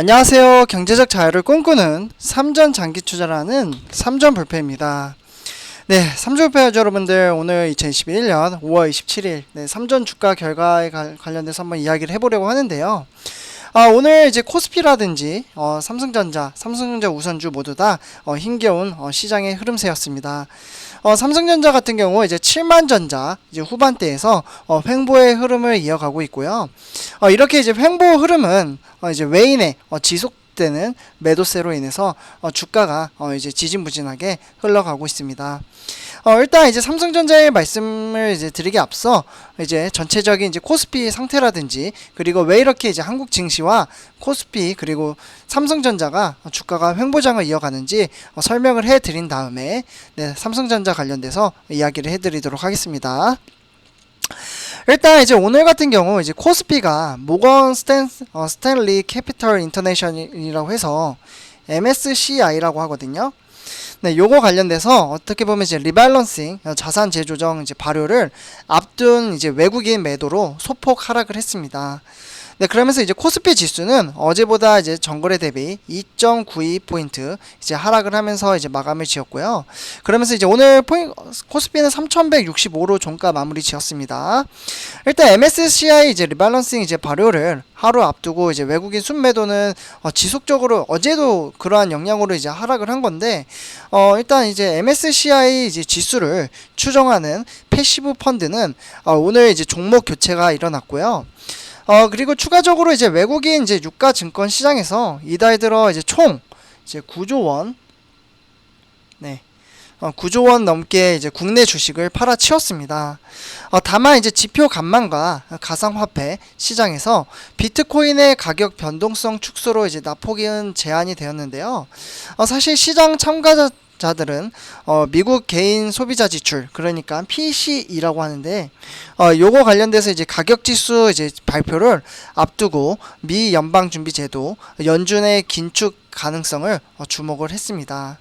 안녕하세요. 경제적 자유를 꿈꾸는 삼전 장기 투자라는 삼전 불패입니다. 네, 삼전 불패 여러분들, 오늘 2021년 5월 27일 삼전 주가 결과에 관련돼서 한번 이야기를 해보려고 하는데요. 오늘 이제 코스피라든지 삼성전자 우선주 모두 다 힘겨운 시장의 흐름세였습니다. 삼성전자 같은 경우 이제 7만전자 이제 후반대에서 횡보의 흐름을 이어가고 있고요. 이렇게 이제 횡보 흐름은 이제 외인의 지속되는 매도세로 인해서 주가가 이제 지진부진하게 흘러가고 있습니다. 일단 이제 삼성전자의 말씀을 이제 드리기 앞서 이제 전체적인 이제 코스피 상태라든지, 그리고 왜 이렇게 이제 한국 증시와 코스피 그리고 삼성전자가 주가가 횡보장을 이어가는지 설명을 해 드린 다음에 삼성전자 관련돼서 이야기를 해 드리도록 하겠습니다. 일단 이제 오늘 같은 경우 이제 코스피가 모건 스탠리 캐피털 인터내셔널이라고 해서 MSCI라고 하거든요. 네, 요거 관련돼서 어떻게 보면 이제 리밸런싱, 자산 재조정 이제 발효를 앞둔 이제 외국인 매도로 소폭 하락을 했습니다. 네, 그러면서 이제 코스피 지수는 어제보다 이제 전거래 대비 2.92포인트 이제 하락을 하면서 이제 마감을 지었고요. 그러면서 이제 오늘 코스피는 3,165로 종가 마무리 지었습니다. 일단 MSCI 이제 리밸런싱 이제 발효를 하루 앞두고 이제 외국인 순매도는 지속적으로 어제도 그러한 영향으로 이제 하락을 한 건데, 일단 이제 MSCI 이제 지수를 추정하는 패시브 펀드는 오늘 이제 종목 교체가 일어났고요. 그리고 추가적으로 이제 외국인 이제 유가 증권 시장에서 이달 들어 이제 총 이제 9조 원, 9조 원 넘게 이제 국내 주식을 팔아치웠습니다. 다만 이제 지표 간만과 가상화폐 시장에서 비트코인의 가격 변동성 축소로 이제 낙폭은 제한이 되었는데요. 사실 시장 참가자들은 미국 개인 소비자 지출, 그러니까 PCE라고 하는데, 요거 관련돼서 이제 가격 지수 이제 발표를 앞두고 미 연방준비제도 연준의 긴축 가능성을 주목을 했습니다.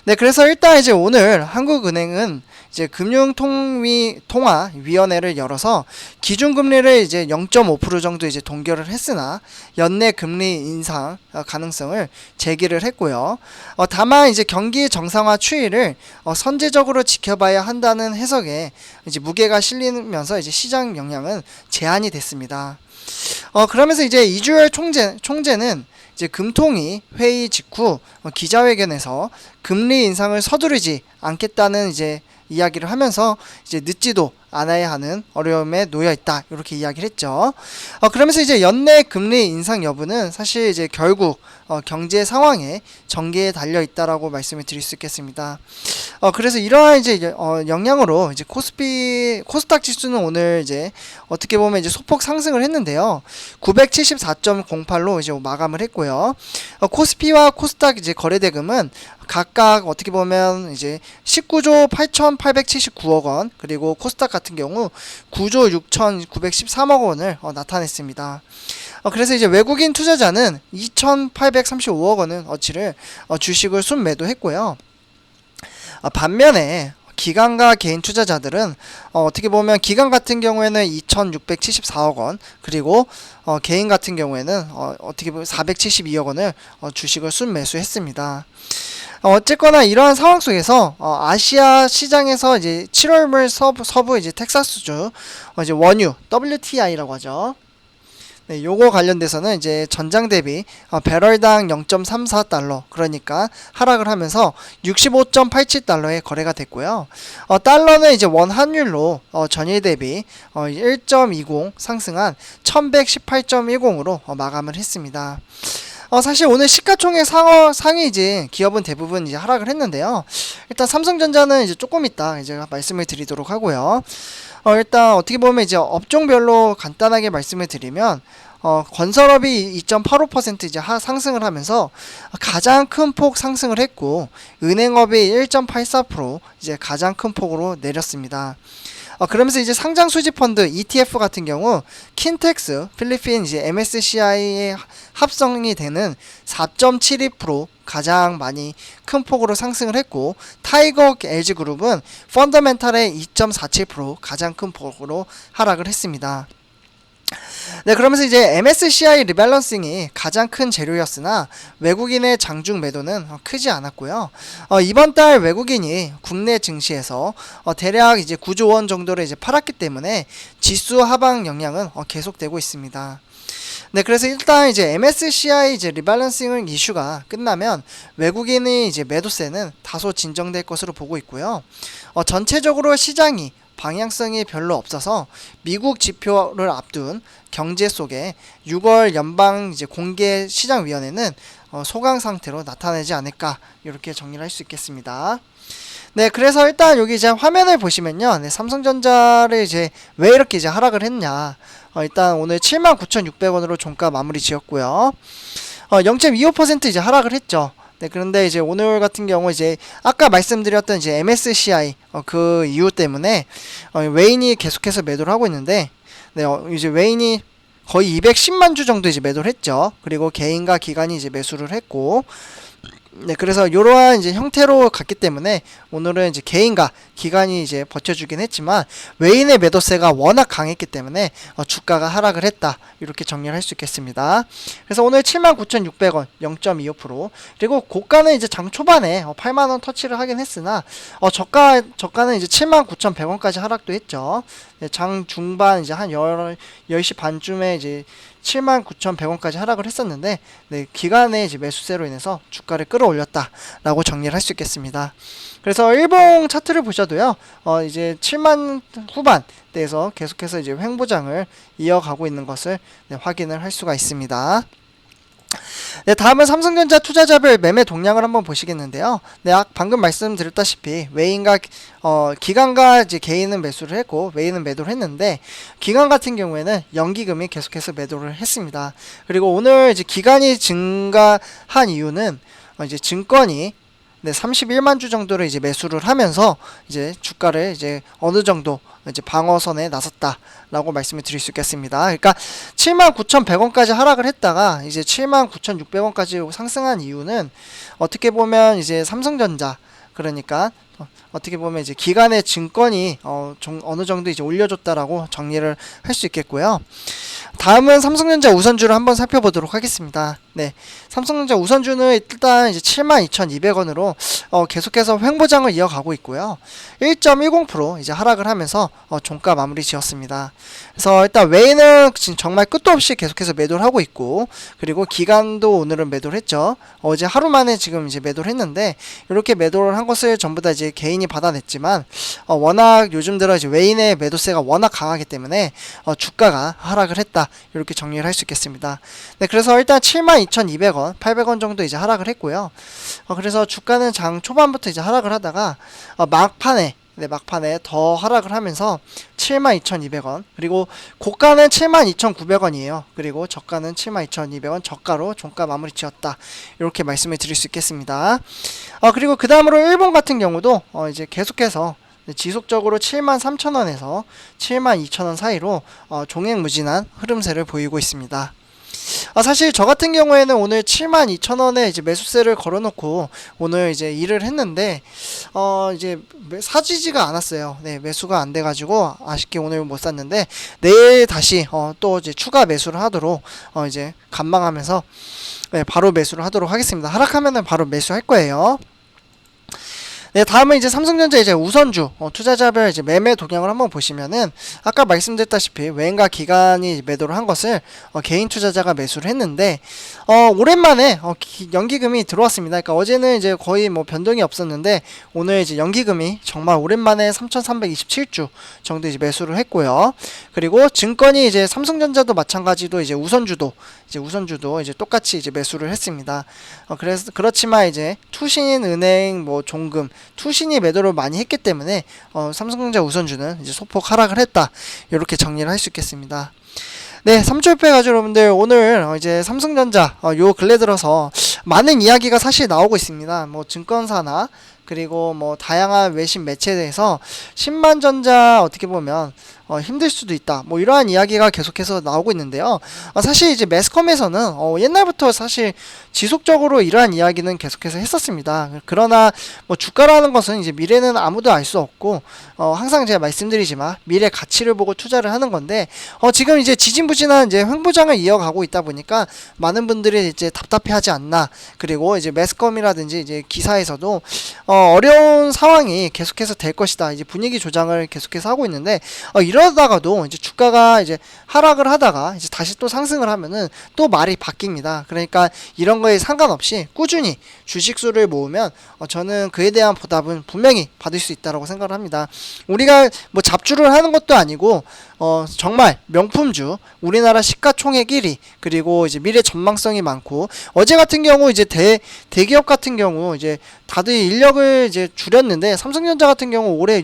네, 그래서 일단 이제 오늘 한국은행은 이제 금융통화위원회를 열어서 기준금리를 이제 0.5% 정도 이제 동결을 했으나 연내 금리 인상 가능성을 제기를 했고요. 다만 이제 경기 정상화 추이를 선제적으로 지켜봐야 한다는 해석에 이제 무게가 실리면서 이제 시장 영향은 제한이 됐습니다. 그러면서 이제 이주열 총재는 이제 금통위 회의 직후 기자회견에서 금리 인상을 서두르지 않겠다는 이제 이야기를 하면서 이제 늦지도 않아야 하는 어려움에 놓여 있다, 이렇게 이야기를 했죠. 그러면서 이제 연내 금리 인상 여부는 사실 이제 결국 경제 상황에 전개에 달려 있다라고 말씀을 드릴 수 있겠습니다. 그래서 이러한 이제 영향으로 이제 코스닥 지수는 오늘 이제 어떻게 보면 이제 소폭 상승을 했는데요. 974.08로 이제 마감을 했고요. 코스피와 코스닥 이제 거래대금은 각각 어떻게 보면 이제 19조 8,879억 원, 그리고 코스닥 같은 경우 9조 6,913억 원을 나타냈습니다. 그래서 이제 외국인 투자자는 2,835억 원은 어치를 주식을 순매도했고요. 반면에 기관과 개인 투자자들은 어떻게 보면 기관 같은 경우에는 2,674억 원, 그리고 개인 같은 경우에는 어떻게 보면 472억 원을 주식을 순매수했습니다. 어쨌거나 이러한 상황 속에서 아시아 시장에서 이제 7월물 서부 이제 텍사스주 이제 원유 WTI라고 하죠. 네, 요거 관련돼서는 이제 전장 대비 배럴당 0.34달러, 그러니까 하락을 하면서 65.87달러에 거래가 됐고요. 달러는 이제 원 환율로 전일 대비 1.20 상승한 1118.10으로 마감을 했습니다. 사실 오늘 시가총액 상위 이제 기업은 대부분 이제 하락을 했는데요. 일단 삼성전자는 이제 조금 이따 이제 말씀을 드리도록 하고요. 일단 어떻게 보면 이제 업종별로 간단하게 말씀을 드리면, 건설업이 2.85% 이제 상승을 하면서 가장 큰 폭 상승을 했고, 은행업이 1.84% 이제 가장 큰 폭으로 내렸습니다. 그러면서 이제 상장 수집 펀드 ETF 같은 경우 킨텍스 필리핀 이제 MSCI에 합성이 되는 4.72% 가장 많이 큰 폭으로 상승을 했고, 타이거 LG그룹은 펀더멘탈의 2.47% 가장 큰 폭으로 하락을 했습니다. 네, 그러면서 이제 MSCI 리밸런싱이 가장 큰 재료였으나 외국인의 장중 매도는 크지 않았고요. 이번 달 외국인이 국내 증시에서 대략 이제 9조 원 정도를 이제 팔았기 때문에 지수 하방 영향은 계속되고 있습니다. 네, 그래서 일단 이제 MSCI 이제 리밸런싱 이슈가 끝나면 외국인의 이제 매도세는 다소 진정될 것으로 보고 있고요. 전체적으로 시장이 방향성이 별로 없어서 미국 지표를 앞둔 경제 속에 6월 연방 이제 공개 시장위원회는 소강 상태로 나타나지 않을까 이렇게 정리를 할 수 있겠습니다. 네, 그래서 일단 여기 이제 화면을 보시면요, 네, 삼성전자를 이제 왜 이렇게 이제 하락을 했냐. 일단 오늘 79,600원으로 종가 마무리 지었고요. 0.25% 이제 하락을 했죠. 네, 그런데 이제 오늘 같은 경우 이제 아까 말씀드렸던 이제 MSCI 그 이유 때문에 외인이 계속해서 매도를 하고 있는데, 네, 이제 외인이 거의 210만 주 정도 이제 매도를 했죠. 그리고 개인과 기관이 이제 매수를 했고, 네, 그래서 이러한 이제 형태로 갔기 때문에 오늘은 이제 개인과 기관이 이제 버텨주긴 했지만 외인의 매도세가 워낙 강했기 때문에 주가가 하락을 했다 이렇게 정리를 할 수 있겠습니다. 그래서 오늘 79,600원 0.25% 그리고 고가는 이제 장 초반에 8만원 터치를 하긴 했으나 저가는 이제 79,100원까지 하락도 했죠. 네, 장 중반 이제 한 10시 반쯤에 이제 79,100원까지 하락을 했었는데, 네, 기간의 이제 매수세로 인해서 주가를 끌어올렸다라고 정리를 할 수 있겠습니다. 그래서 일봉 차트를 보셔도요, 이제 7만 후반대에서 계속해서 이제 횡보장을 이어가고 있는 것을 확인을 할 수가 있습니다. 네, 다음은 삼성전자 투자자별 매매 동향을 한번 보시겠는데요. 네, 방금 말씀드렸다시피 외인과 기관과 이제 개인은 매수를 했고 외인은 매도를 했는데, 기관 같은 경우에는 연기금이 계속해서 매도를 했습니다. 그리고 오늘 이제 기관이 증가한 이유는 이제 증권이 31만 주 정도를 이제 매수를 하면서 이제 주가를 이제 어느 정도 이제 방어선에 나섰다라고 말씀을 드릴 수 있겠습니다. 그러니까 79,100원까지 하락을 했다가 이제 79,600원까지 상승한 이유는 어떻게 보면 이제 삼성전자, 그러니까 어떻게 보면 이제 기관의 증권이 어느 정도 이제 올려줬다라고 정리를 할 수 있겠고요. 다음은 삼성전자 우선주를 한번 살펴보도록 하겠습니다. 네, 삼성전자 우선주는 일단 이제 72,200원으로 계속해서 횡보장을 이어가고 있고요. 1.10% 이제 하락을 하면서 종가 마무리 지었습니다. 그래서 일단 외인은 지금 정말 끝도 없이 계속해서 매도를 하고 있고, 그리고 기관도 오늘은 매도를 했죠. 어제 하루 만에 지금 이제 매도를 했는데, 이렇게 매도를 한 것을 전부 다 이제 개인이 받아냈지만 워낙 요즘 들어 이제 외인의 매도세가 워낙 강하기 때문에 주가가 하락을 했다 이렇게 정리를 할 수 있겠습니다. 네, 그래서 일단 72,200원 800원 정도 이제 하락을 했고요. 그래서 주가는 장 초반부터 이제 하락을 하다가 막판에 더 하락을 하면서 72,200원, 그리고 고가는 72,900원이에요. 그리고 저가는 72,200원 저가로 종가 마무리 지었다 이렇게 말씀을 드릴 수 있겠습니다. 그리고 그 다음으로 일본 같은 경우도 이제 계속해서 지속적으로 73,000원에서 72,000원 사이로 종횡무진한 흐름세를 보이고 있습니다. 사실 저 같은 경우에는 오늘 72,000원에 이제 매수세를 걸어놓고 오늘 이제 일을 했는데 이제 사지지가 않았어요. 네, 매수가 안 돼가지고 아쉽게 오늘 못 샀는데, 내일 다시 또 이제 추가 매수를 하도록 이제 관망하면서 바로 매수를 하도록 하겠습니다. 하락하면은 바로 매수할 거예요. 네, 다음은 이제 삼성전자 이제 우선주 투자자별 이제 매매 동향을 한번 보시면은 아까 말씀드렸다시피 외인과 기관이 매도를 한 것을 개인 투자자가 매수를 했는데 오랜만에 연기금이 들어왔습니다. 그러니까 어제는 이제 거의 뭐 변동이 없었는데 오늘 이제 연기금이 정말 오랜만에 3,327주 정도 이제 매수를 했고요. 그리고 증권이 이제 삼성전자도 마찬가지로 이제 우선주도 이제 똑같이 이제 매수를 했습니다. 그래서 그렇지만 이제 투신, 은행, 뭐 종금, 투신이 매도를 많이 했기 때문에 삼성전자 우선주는 이제 소폭 하락을 했다 이렇게 정리를 할 수 있겠습니다. 네, 3초협회 가족 여러분들, 오늘 이제 삼성전자 요 근래 들어서 많은 이야기가 사실 나오고 있습니다. 뭐 증권사나 그리고 뭐 다양한 외신 매체에 대해서 신만전자 어떻게 보면 힘들 수도 있다. 뭐 이러한 이야기가 계속해서 나오고 있는데요. 사실 이제 매스컴에서는 옛날부터 사실 지속적으로 이러한 이야기는 계속해서 했었습니다. 그러나 뭐 주가라는 것은 이제 미래는 아무도 알 수 없고 항상 제가 말씀드리지만 미래 가치를 보고 투자를 하는 건데 지금 이제 지진부진한 이제 횡보장을 이어가고 있다 보니까 많은 분들이 이제 답답해하지 않나. 그리고 이제 매스컴이라든지 이제 기사에서도 어려운 상황이 계속해서 될 것이다. 이제 분위기 조장을 계속해서 하고 있는데 이러다가도 이제 주가가 이제 하락을 하다가 이제 다시 또 상승을 하면은 또 말이 바뀝니다. 그러니까 이런 거에 상관없이 꾸준히 주식수를 모으면 저는 그에 대한 보답은 분명히 받을 수 있다라고 생각을 합니다. 우리가 뭐 잡주를 하는 것도 아니고 정말 명품주, 우리나라 시가총액 1위, 그리고 이제 미래 전망성이 많고, 어제 같은 경우 이제 대기업 같은 경우 이제 다들 인력을 이제 줄였는데, 삼성전자 같은 경우 올해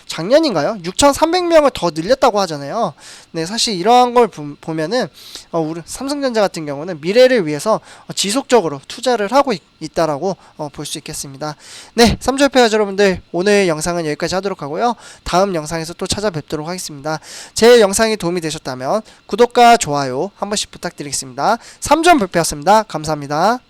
작년인가요? 6,300명을 더 늘렸다고 하잖아요. 네, 사실 이러한 걸 보면은 우리 삼성전자 같은 경우는 미래를 위해서 지속적으로 투자를 하고 있다라고 볼 수 있겠습니다. 네, 3조협회 여러분들, 오늘 영상은 여기까지 하도록 하고요. 다음 영상에서 또 찾아뵙도록 하겠습니다. 제 영상이 도움이 되셨다면 구독과 좋아요 한 번씩 부탁드리겠습니다. 3점 불패였습니다. 감사합니다.